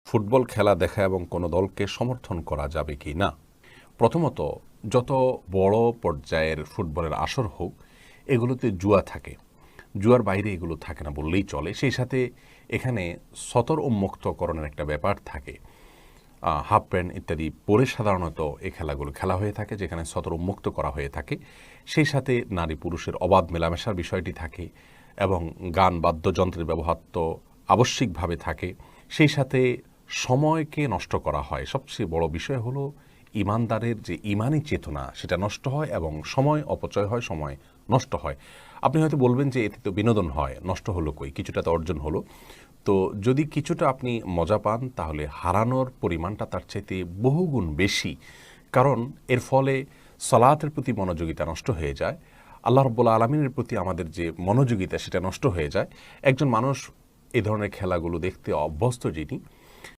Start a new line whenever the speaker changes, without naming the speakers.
Football খেলা দেখা এবং কোনো দলকে সমর্থন করা যাবে কি না। প্রথমত, যত বড় পর্যায়ের ফুটবলের আসর হোক, এগুলোতে জুয়া থাকে। জুয়ার বাইরে এগুলো থাকে না বললেই চলে। সেই সাথে এখানে সতর উন্মুক্তকরণের একটা ব্যাপার থাকে। হাফ প্যান্ট ইত্যাদি পরে সাধারণত এই খেলাগুলো খেলা হয়ে থাকে, যেখানে সতর উন্মুক্ত করা হয়ে থাকে। সেই সাথে নারী পুরুষের অবাধ মেলামেশার বিষয়টি থাকে এবং গান বাদ্যযন্ত্রের ব্যবহার তো আবশ্যিকভাবে থাকে। সেই সাথে সময়কে নষ্ট করা হয়। সবচেয়ে বড় বিষয় হলো ইমানদারের যে ইমানি চেতনা, সেটা নষ্ট হয় এবং সময় অপচয় হয়, সময় নষ্ট হয়। আপনি হয়তো বলবেন যে এতে তো বিনোদন হয়, নষ্ট হলো কই, কিছুটা তো অর্জন হলো। তো যদি কিছুটা আপনি মজা পান, তাহলে হারানোর পরিমাণটা তার চাইতে বহুগুণ বেশি। কারণ এর ফলে সালাতের প্রতি মনোযোগিতা নষ্ট হয়ে যায়, আল্লাহ রাব্বুল আলামিনের প্রতি আমাদের যে মনোযোগিতা সেটা নষ্ট হয়ে যায়। একজন মানুষ এ ধরনের খেলাগুলো দেখতে অভ্যস্ত যিনি,